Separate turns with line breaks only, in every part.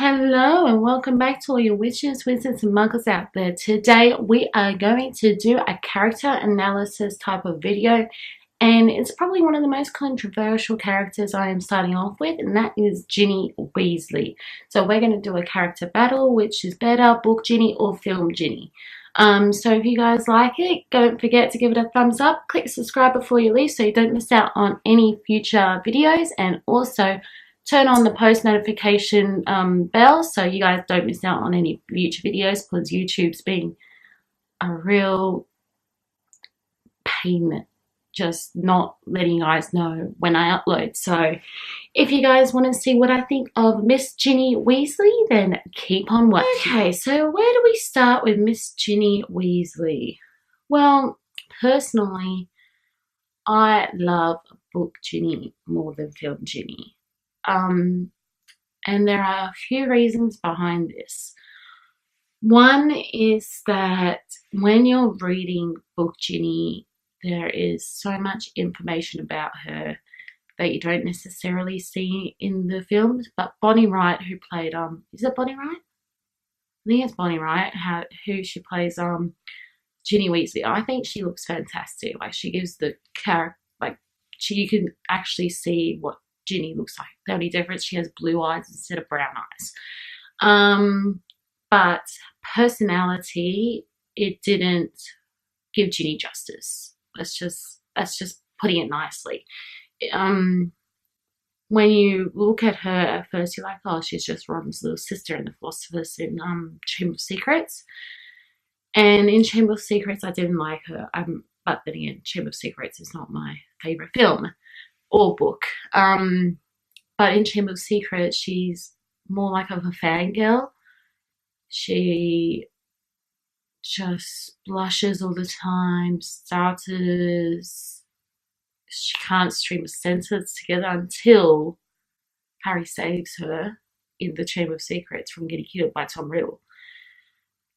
Hello and welcome back to all your witches, wizards and muggles out there. Today we are going to do a character analysis type of video, and it's probably one of the most controversial characters I am starting off with, and that is Ginny Weasley. So we're going to do a character battle, which is better, book Ginny or film Ginny. So if you guys like it, don't forget to give it a thumbs up, click subscribe before you leave so you don't miss out on any future videos, and also turn on the post notification bell so you guys don't miss out on any future videos, because YouTube's been a real pain just not letting you guys know when I upload. So if you guys want to see what I think of Miss Ginny Weasley, then keep on watching. Okay, so where do we start with Miss Ginny Weasley? Well, personally, I love book Ginny more than film Ginny. And there are a few reasons behind this. One is that when you're reading book Ginny, there is so much information about her that you don't necessarily see in the films. But Bonnie Wright, who played is it Bonnie Wright? I think it's Bonnie Wright, who she plays Ginny Weasley. I think she looks fantastic. Like, she gives the character, like, you can actually see what Ginny looks like. The only difference, she has blue eyes instead of brown eyes. But personality, it didn't give Ginny justice. That's just putting it nicely. When you look at her at first, you're like, oh, she's just Ron's little sister in the Philosopher's in Chamber of Secrets. And in Chamber of Secrets, I didn't like her. But then again, Chamber of Secrets is not my favorite film or book. But in Chamber of Secrets, she's more like of a fangirl. She just blushes all the time, stutters. She can't string a sentence together until Harry saves her in the Chamber of Secrets from getting killed by Tom Riddle.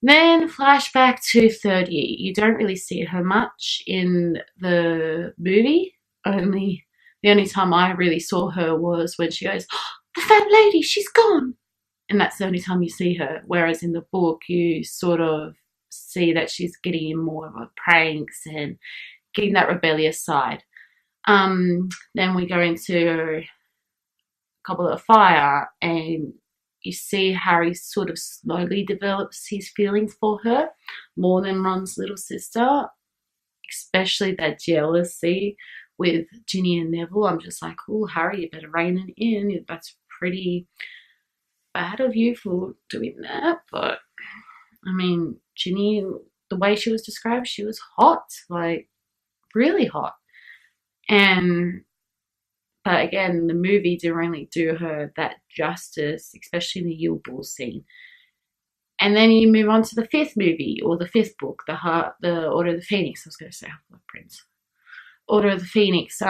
Then flashback to third year. You don't really see her much in the movie. The only time I really saw her was when she goes, oh, the fat lady, she's gone. And that's the only time you see her. Whereas in the book, you sort of see that she's getting in more of a pranks and getting that rebellious side. Then we go into Goblet of Fire, and you see Harry sort of slowly develops his feelings for her more than Ron's little sister, especially that jealousy with Ginny and Neville. I'm just like, oh, Harry, you better rein it in. That's pretty bad of you for doing that. But I mean, Ginny, the way she was described, she was hot, like really hot. But again, the movie didn't really do her that justice, especially in the Yule Ball scene. And then you move on to the fifth movie, or the fifth book, the Order of the Phoenix. I was going to say Half-Blood Prince. Order of the Phoenix.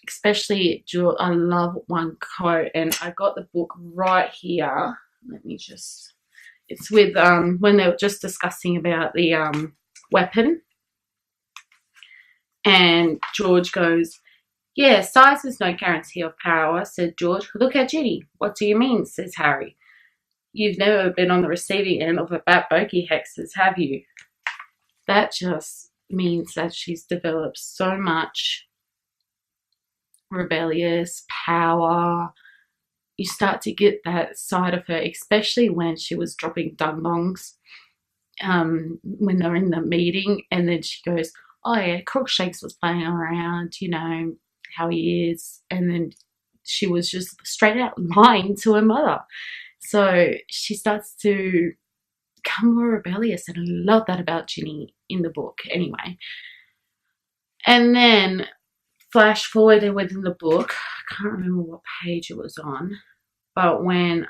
Especially, I love one quote, and I got the book right here. Let me just. It's with when they were just discussing about the weapon, and George goes, yeah, size is no guarantee of power, said George. Look at Ginny. What do you mean, says Harry. You've never been on the receiving end of a bat bogey hexes, have you? That just means that she's developed so much rebellious power. You start to get that side of her, especially when she was dropping dung bongs when they're in the meeting, and then she goes, oh yeah, Crookshanks was playing around, you know how he is, and then she was just straight out lying to her mother. So she starts to become more rebellious, and I love that about Ginny in the book anyway. And then flash forward within the book, I can't remember what page it was on, but when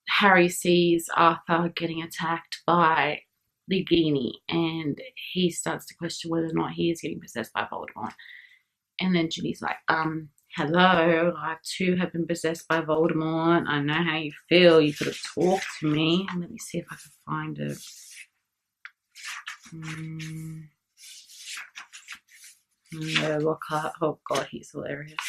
Harry sees Arthur getting attacked by Nagini, and he starts to question whether or not he is getting possessed by Voldemort. And then Ginny's like, hello, I too have been possessed by Voldemort. I know how you feel. You could have talked to me. Let me see if I can find it. Yeah, Lockhart. Oh God, he's hilarious.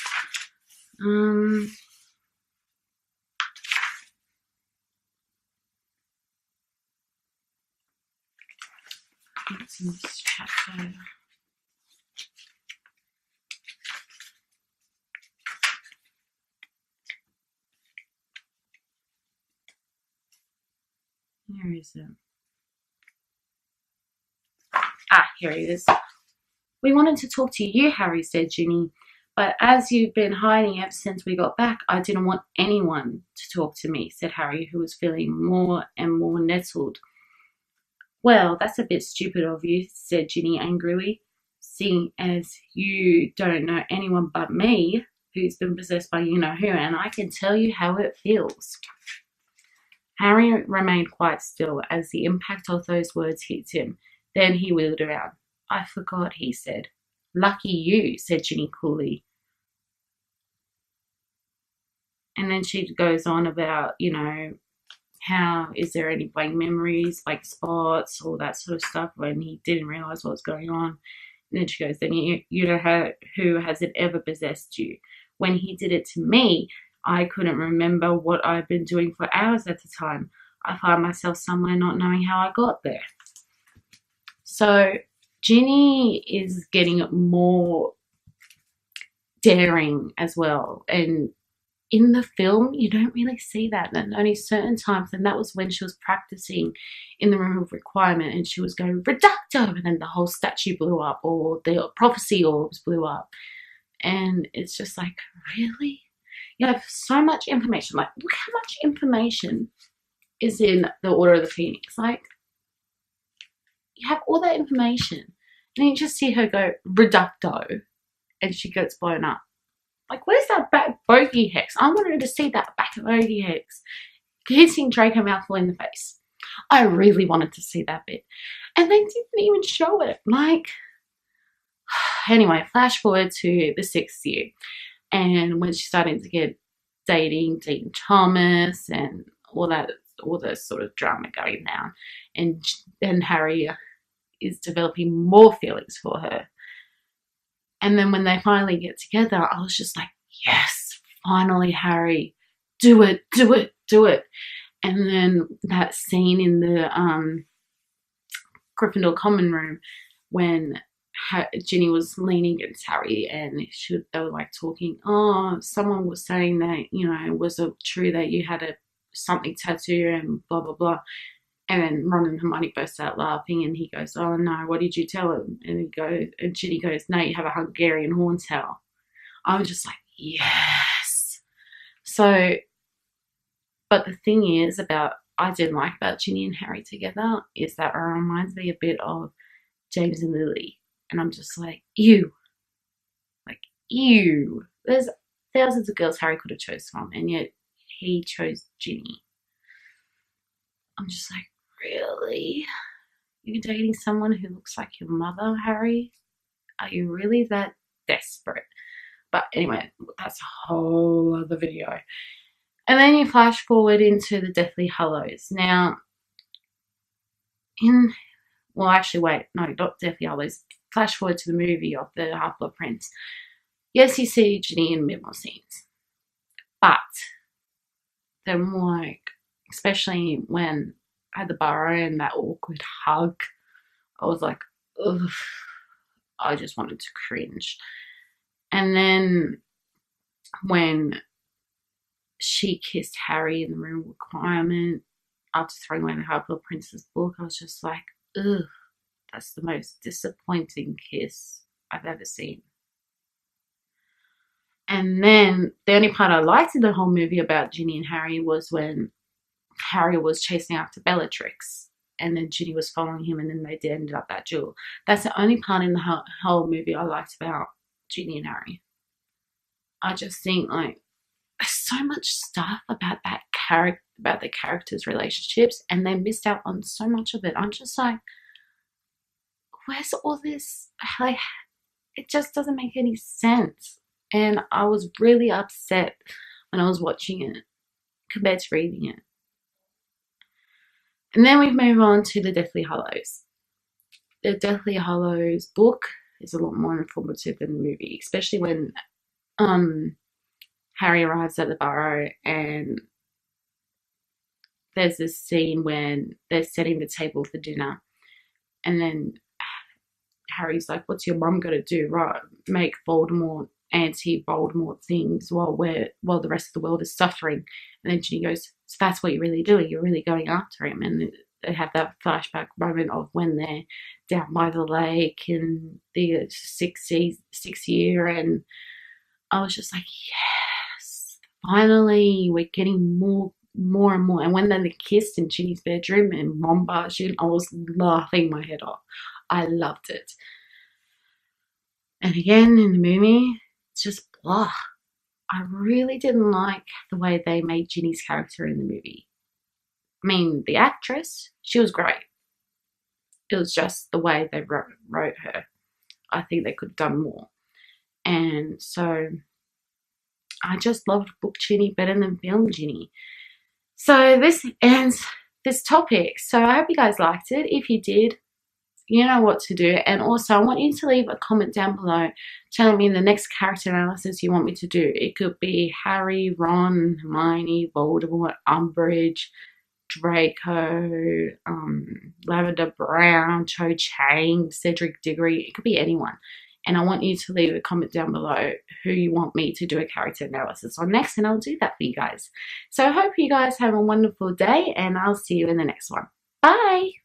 What's in this chapter? Where is it? Ah, here it is. We wanted to talk to you, Harry, said Ginny. But as you've been hiding ever since we got back, I didn't want anyone to talk to me, said Harry, who was feeling more and more nettled. Well, that's a bit stupid of you, said Ginny angrily, seeing as you don't know anyone but me who's been possessed by you-know-who, and I can tell you how it feels. Harry remained quite still as the impact of those words hit him. Then he wheeled around. I forgot, he said. Lucky you, said Ginny coolly. And then she goes on about, how is there any blank memories, like spots, all that sort of stuff, when he didn't realise what was going on. And then she goes, then you know who has it ever possessed you? When he did it to me, I couldn't remember what I'd been doing for hours at the time. I find myself somewhere not knowing how I got there. So Ginny is getting more daring as well. And in the film, you don't really see that. And only certain times, and that was when she was practicing in the room of requirement and she was going, Reducto! And then the whole statue blew up, or the prophecy orbs blew up. And it's just like, really? You have so much information. Like, look how much information is in the Order of the Phoenix. Like, you have all that information. And then you just see her go, Reducto, and she gets blown up. Like, where's that back bogey hex? I wanted to see that back bogey hex hitting Draco Malfoy in the face. I really wanted to see that bit. And they didn't even show it. Like, anyway, flash forward to the 6th year. And when she's starting to get dating Dean Thomas and all the sort of drama going down. And then Harry is developing more feelings for her. And then when they finally get together, I was just like, yes, finally, Harry, do it, do it, do it. And then that scene in the Gryffindor common room when Ginny was leaning against Harry and they were like talking, oh, someone was saying that, was it true that you had something tattoo and blah, blah, blah. And then Ron and Hermione burst out laughing and he goes, oh no, what did you tell him? And Ginny goes, no, you have a Hungarian horntail. I was just like, yes. So, but the thing is I didn't like about Ginny and Harry together is that it reminds me a bit of James and Lily. And I'm just like, ew. Like, ew. There's thousands of girls Harry could have chose from, and yet he chose Ginny. I'm just like, really? You're dating someone who looks like your mother, Harry? Are you really that desperate? But anyway, that's a whole other video. And then you flash forward into the Deathly Hallows. Now, not Deathly Hallows. Flash forward to the movie of the Half-Blood Prince. Yes, you see Ginny in a bit more scenes. But they're more like, especially when I had the burrow and that awkward hug, I was like, ugh, I just wanted to cringe. And then when she kissed Harry in the room of requirement after throwing away the Half-Blood Prince's book, I was just like, ugh, that's the most disappointing kiss I've ever seen. And then the only part I liked in the whole movie about Ginny and Harry was when Harry was chasing after Bellatrix and then Ginny was following him and then they ended up that duel. That's the only part in the whole movie I liked about Ginny and Harry. I just think, like, there's so much stuff about about the characters' relationships, and they missed out on so much of it. I'm just like, where's all this? Like, it just doesn't make any sense. And I was really upset when I was watching it compared to reading it. And then we move on to the Deathly Hallows. The Deathly Hallows book is a lot more informative than the movie, especially when Harry arrives at the burrow and there's this scene when they're setting the table for dinner And then Harry's like, what's your mum got to do? Right, make Voldemort anti-Voldemort things while the rest of the world is suffering. And then Ginny goes, so that's what you're really doing. You're really going after him. And they have that flashback moment of when they're down by the lake in the sixth year. And I was just like, yes, finally, we're getting more and more. And when they kissed in Ginny's bedroom and Ron barged in, I was laughing my head off. I loved it. And again, in the movie, it's just blah. I really didn't like the way they made Ginny's character in the movie. I mean, the actress, she was great. It was just the way they wrote her. I think they could have done more. And so I just loved book Ginny better than film Ginny. So this ends this topic. So I hope you guys liked it. If you did, you know what to do. And also, I want you to leave a comment down below telling me the next character analysis you want me to do. It could be Harry, Ron, Hermione, Voldemort, Umbridge, Draco, Lavender Brown, Cho Chang, Cedric Diggory. It could be anyone. And I want you to leave a comment down below who you want me to do a character analysis on next, and I'll do that for you guys. So I hope you guys have a wonderful day, and I'll see you in the next one. Bye!